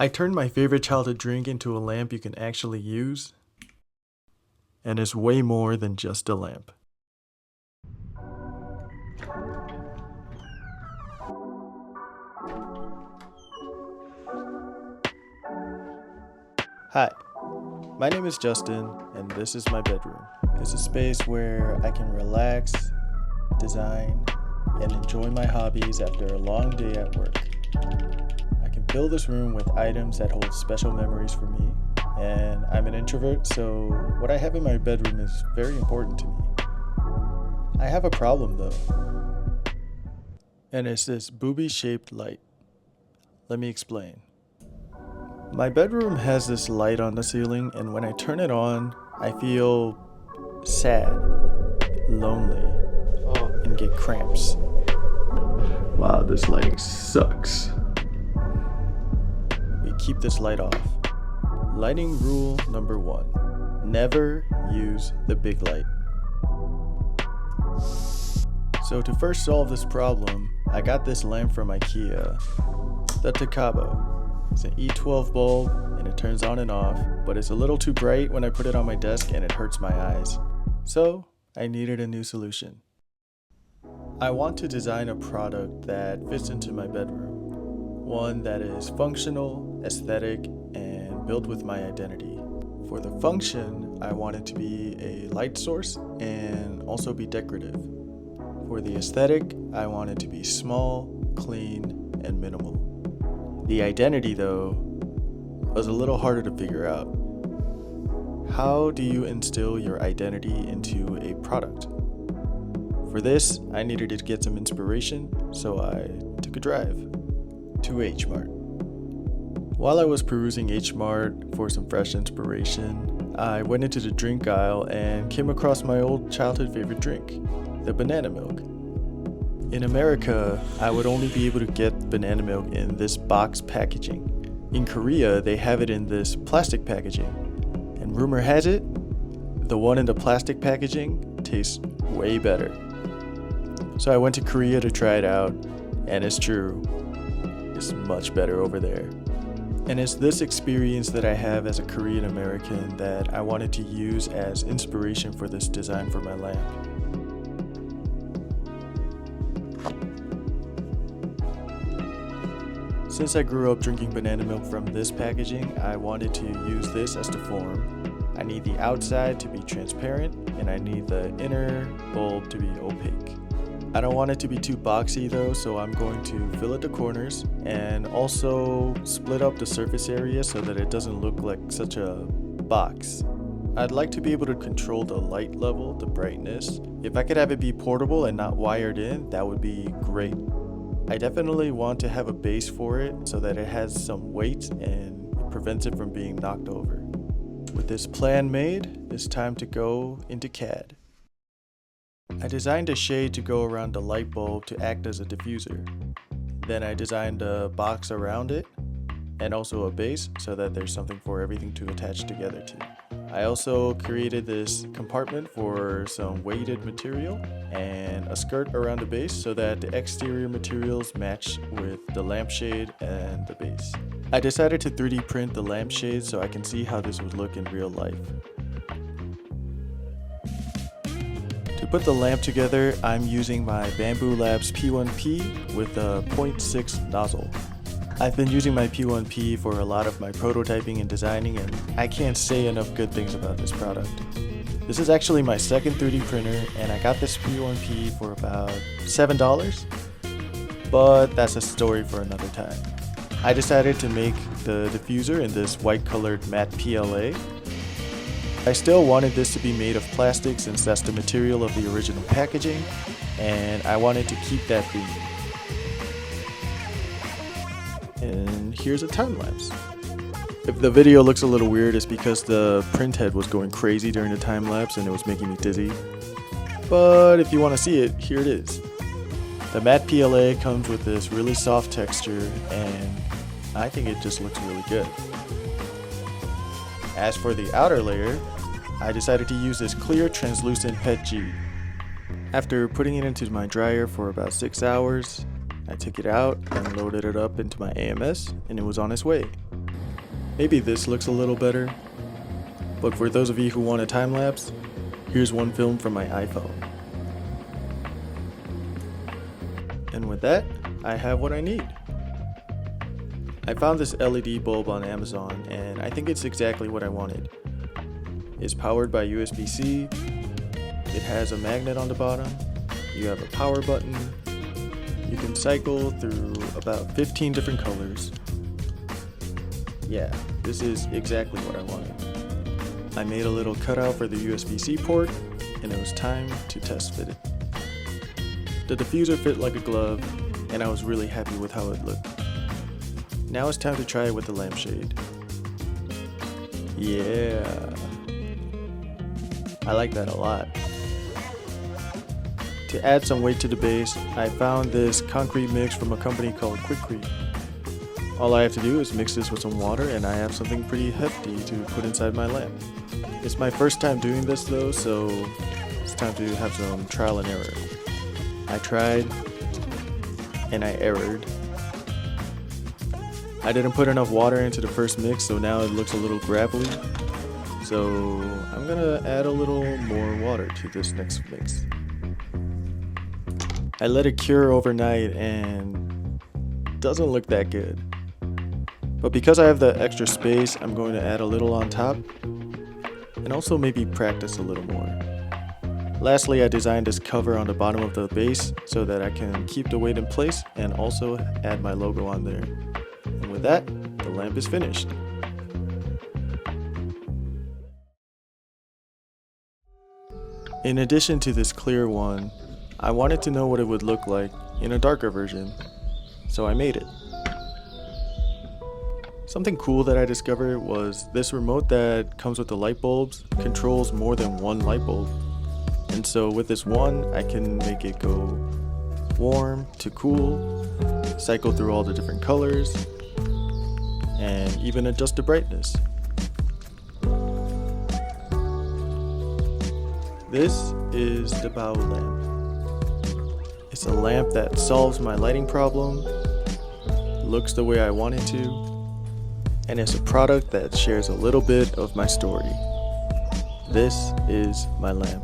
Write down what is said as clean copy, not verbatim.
I turned my favorite childhood drink into a lamp you can actually use, and it's way more than just a lamp. Hi, my name is Justin, and this is my bedroom. It's a space where I can relax, design, and enjoy my hobbies after a long day at work. I can fill this room with items that hold special memories for me, and I'm an introvert, so what I have in my bedroom is very important to me. I have a problem though, and it's this booby-shaped light. Let me explain. My bedroom has this light on the ceiling, and when I turn it on, I feel sad, lonely, and get cramps. Wow, this lighting sucks. We keep this light off. Lighting rule number 1. Never use the big light. So to first solve this problem, I got this lamp from IKEA, the Takabo. It's an E12 bulb and it turns on and off, but it's a little too bright when I put it on my desk and it hurts my eyes. So I needed a new solution. I want to design a product that fits into my bedroom. One that is functional, aesthetic, and built with my identity. For the function, I want it to be a light source and also be decorative. For the aesthetic, I want it to be small, clean, and minimal. The identity, though, was a little harder to figure out. How do you instill your identity into a product? For this, I needed to get some inspiration, so I took a drive to H Mart. While I was perusing H Mart for some fresh inspiration, I went into the drink aisle and came across my old childhood favorite drink, the banana milk. In America, I would only be able to get banana milk in this box packaging. In Korea, they have it in this plastic packaging. And rumor has it, the one in the plastic packaging tastes way better. So I went to Korea to try it out, and it's true, it's much better over there. And it's this experience that I have as a Korean American that I wanted to use as inspiration for this design for my lamp. Since I grew up drinking banana milk from this packaging, I wanted to use this as the form. I need the outside to be transparent, and I need the inner bulb to be opaque. I don't want it to be too boxy though, so I'm going to fill at the corners and also split up the surface area so that it doesn't look like such a box. I'd like to be able to control the light level, the brightness. If I could have it be portable and not wired in, that would be great. I definitely want to have a base for it so that it has some weight and it prevents it from being knocked over. With this plan made, it's time to go into CAD. I designed a shade to go around the light bulb to act as a diffuser. Then I designed a box around it and also a base so that there's something for everything to attach together to. I also created this compartment for some weighted material and a skirt around the base so that the exterior materials match with the lampshade and the base. I decided to 3D print the lampshade so I can see how this would look in real life. To put the lamp together, I'm using my BAWOO Labs P1P with a 0.6 nozzle. I've been using my P1P for a lot of my prototyping and designing, and I can't say enough good things about this product. This is actually my second 3D printer, and I got this P1P for about $7, but that's a story for another time. I decided to make the diffuser in this white colored matte PLA. I still wanted this to be made of plastic since that's the material of the original packaging, and I wanted to keep that theme. And here's a time lapse. If the video looks a little weird, it's because the print head was going crazy during the time lapse and it was making me dizzy. But if you want to see it, here it is. The matte PLA comes with this really soft texture and I think it just looks really good. As for the outer layer, I decided to use this clear translucent PET-G. After putting it into my dryer for about 6 hours, I took it out and loaded it up into my AMS and it was on its way. Maybe this looks a little better, but for those of you who want a time lapse, here's one film from my iPhone. And with that, I have what I need. I found this LED bulb on Amazon and I think it's exactly what I wanted. It's powered by USB-C, it has a magnet on the bottom, you have a power button, you can cycle through about 15 different colors. Yeah, this is exactly what I wanted. I made a little cutout for the USB-C port and it was time to test fit it. The diffuser fit like a glove and I was really happy with how it looked. Now it's time to try it with the lampshade. Yeah, I like that a lot. To add some weight to the base, I found this concrete mix from a company called Quikrete. All I have to do is mix this with some water and I have something pretty hefty to put inside my lamp. It's my first time doing this though, so it's time to have some trial and error. I tried and I errored. I didn't put enough water into the first mix, so now it looks a little gravelly. So I'm gonna add a little more water to this next mix. I let it cure overnight and doesn't look that good. But because I have the extra space, I'm going to add a little on top and also maybe practice a little more. Lastly, I designed this cover on the bottom of the base so that I can keep the weight in place and also add my logo on there. And with that, the lamp is finished. In addition to this clear one, I wanted to know what it would look like in a darker version, so I made it. Something cool that I discovered was this remote that comes with the light bulbs controls more than one light bulb. And so with this one, I can make it go warm to cool, cycle through all the different colors, and even adjust the brightness. This is the BAWOO Lamp. It's a lamp that solves my lighting problem, looks the way I want it to, and it's a product that shares a little bit of my story. This is my lamp.